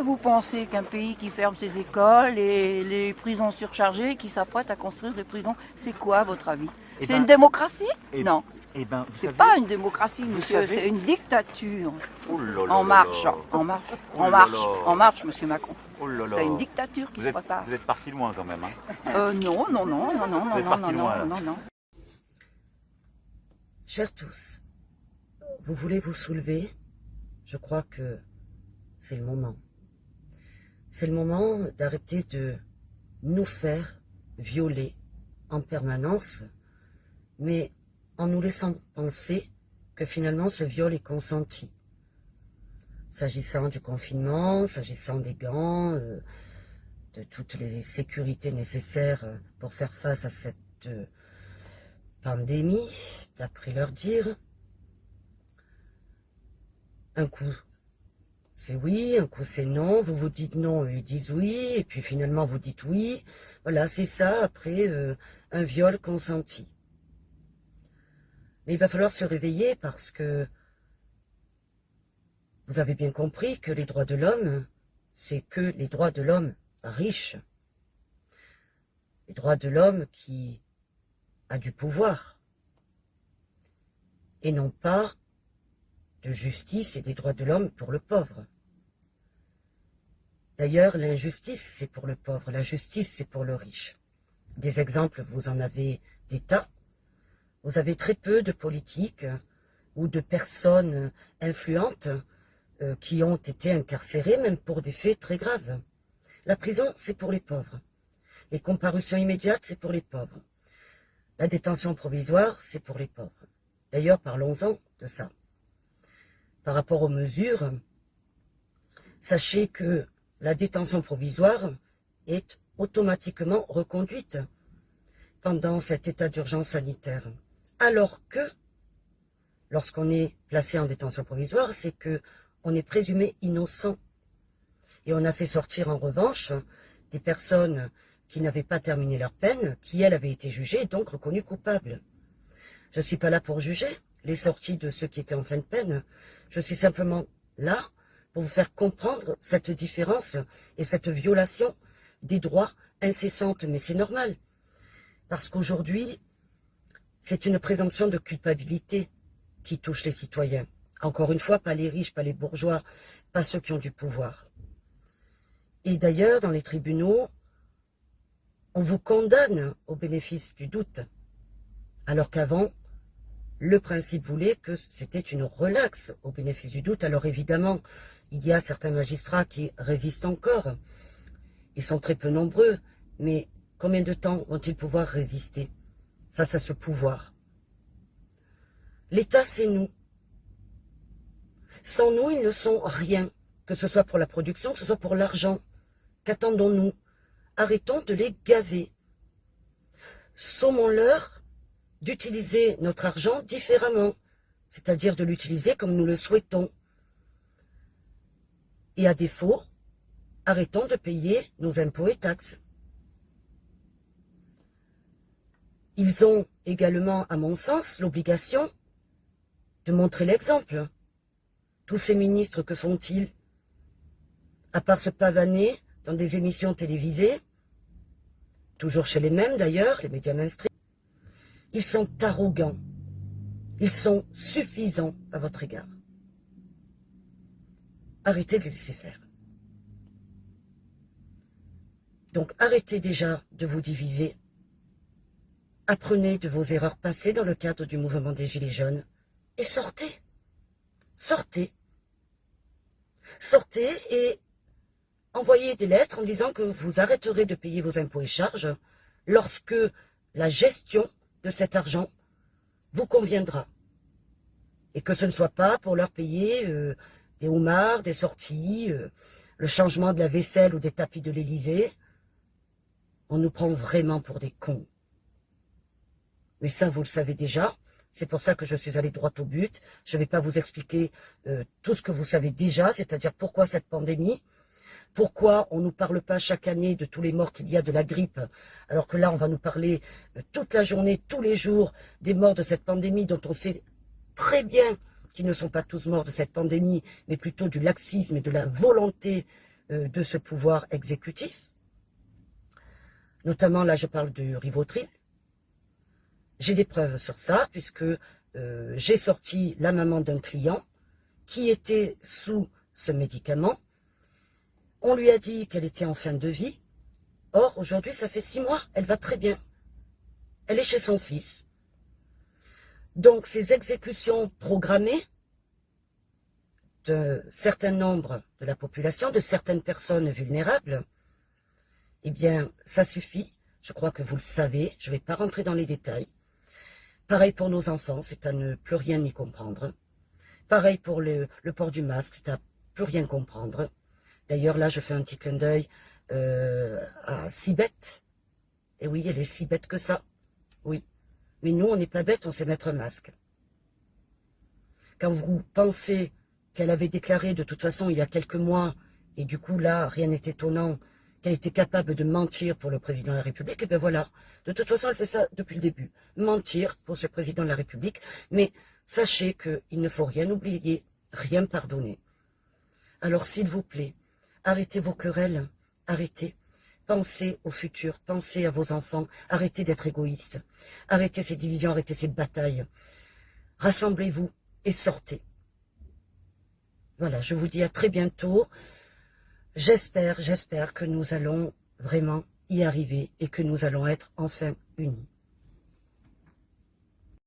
vous pensez qu'un pays qui ferme ses écoles et les prisons surchargées, qui s'apprête à construire des prisons, c'est quoi à votre avis? Eh C'est ben, une démocratie? eh- Non, Eh ben, vous c'est savez, pas une démocratie, vous monsieur, savez- c'est une dictature. Oh là là En là marche, là. en marche, Oh en là marche, là. en marche, monsieur Macron. Oh là là. C'est une dictature qui Vous se êtes, prépare. vous êtes parti loin quand même. Hein. Non, non, non, non, non, Vous êtes non, parti non, loin, là. non, non, non. Chers tous, vous voulez vous soulever? Je crois que c'est le moment. C'est le moment d'arrêter de nous faire violer en permanence, mais en nous laissant penser que finalement ce viol est consenti. S'agissant du confinement, s'agissant des gants, de toutes les sécurités nécessaires pour faire face à cette pandémie, d'après leur dire, un coup c'est oui, un coup c'est non, vous vous dites non, eux ils disent oui, et puis finalement vous dites oui. Voilà, c'est ça après un viol consenti. Mais il va falloir se réveiller parce que vous avez bien compris que les droits de l'homme, c'est que les droits de l'homme riche. Les droits de l'homme qui a du pouvoir. Et non pas de justice et des droits de l'homme pour le pauvre. D'ailleurs, l'injustice, c'est pour le pauvre, la justice, c'est pour le riche. Des exemples, vous en avez des tas. Vous avez très peu de politiques ou de personnes influentes qui ont été incarcérées, même pour des faits très graves. La prison, c'est pour les pauvres. Les comparutions immédiates, c'est pour les pauvres. La détention provisoire, c'est pour les pauvres. D'ailleurs, parlons-en de ça. Par rapport aux mesures, sachez que la détention provisoire est automatiquement reconduite pendant cet état d'urgence sanitaire. Alors que, lorsqu'on est placé en détention provisoire, c'est que on est présumé innocent. Et on a fait sortir en revanche des personnes qui n'avaient pas terminé leur peine, qui elles avaient été jugées et donc reconnues coupables. Je ne suis pas là pour juger les sorties de ceux qui étaient en fin de peine. Je suis simplement là pour vous faire comprendre cette différence et cette violation des droits incessante. Mais c'est normal, parce qu'aujourd'hui, c'est une présomption de culpabilité qui touche les citoyens. Encore une fois, pas les riches, pas les bourgeois, pas ceux qui ont du pouvoir. Et d'ailleurs, dans les tribunaux, on vous condamne au bénéfice du doute, alors qu'avant, le principe voulait que c'était une relaxe au bénéfice du doute. Alors évidemment, il y a certains magistrats qui résistent encore. Ils sont très peu nombreux, mais combien de temps vont-ils pouvoir résister face à ce pouvoir? L'État, c'est nous. Sans nous, ils ne sont rien, que ce soit pour la production, que ce soit pour l'argent. Qu'attendons-nous? Arrêtons de les gaver. Sommons-leur d'utiliser notre argent différemment, c'est-à-dire de l'utiliser comme nous le souhaitons. Et à défaut, arrêtons de payer nos impôts et taxes. Ils ont également, à mon sens, l'obligation de montrer l'exemple. Tous ces ministres, que font-ils? À part se pavaner dans des émissions télévisées, toujours chez les mêmes d'ailleurs, les médias mainstream, ils sont arrogants. Ils sont suffisants à votre égard. Arrêtez de les laisser faire. Donc arrêtez déjà de vous diviser. Apprenez de vos erreurs passées dans le cadre du mouvement des Gilets jaunes et sortez. Sortez. Sortez et envoyez des lettres en disant que vous arrêterez de payer vos impôts et charges lorsque la gestion de cet argent vous conviendra. Et que ce ne soit pas pour leur payer des homards, des sorties, le changement de la vaisselle ou des tapis de l'Élysée. On nous prend vraiment pour des cons. Mais ça, vous le savez déjà. C'est pour ça que je suis allé droit au but. Je ne vais pas vous expliquer tout ce que vous savez déjà, c'est-à-dire pourquoi cette pandémie, pourquoi on ne nous parle pas chaque année de tous les morts qu'il y a de la grippe, alors que là, on va nous parler toute la journée, tous les jours, des morts de cette pandémie dont on sait très bien qu'ils ne sont pas tous morts de cette pandémie, mais plutôt du laxisme et de la volonté de ce pouvoir exécutif. Notamment, là, je parle du Rivotril. J'ai des preuves sur ça, puisque j'ai sorti la maman d'un client qui était sous ce médicament. On lui a dit qu'elle était en fin de vie. Or, aujourd'hui, ça fait 6 mois, elle va très bien. Elle est chez son fils. Donc, ces exécutions programmées de certains nombres de la population, de certaines personnes vulnérables, eh bien, ça suffit. Je crois que vous le savez, je ne vais pas rentrer dans les détails. Pareil pour nos enfants, c'est à ne plus rien y comprendre. Pareil pour le port du masque, c'est à plus rien comprendre. D'ailleurs, là, je fais un petit clin d'œil à Sibeth. Et oui, elle est si bête que ça. Oui. Mais nous, on n'est pas bêtes, on sait mettre un masque. Quand vous pensez qu'elle avait déclaré de toute façon il y a quelques mois, et du coup là, rien n'est étonnant, qu'elle était capable de mentir pour le président de la République, et bien voilà, de toute façon elle fait ça depuis le début, mentir pour ce président de la République, mais sachez qu'il ne faut rien oublier, rien pardonner. Alors s'il vous plaît, arrêtez vos querelles, arrêtez, pensez au futur, pensez à vos enfants, arrêtez d'être égoïstes, arrêtez ces divisions, arrêtez ces batailles, rassemblez-vous et sortez. Voilà, je vous dis à très bientôt. J'espère que nous allons vraiment y arriver et que nous allons être enfin unis.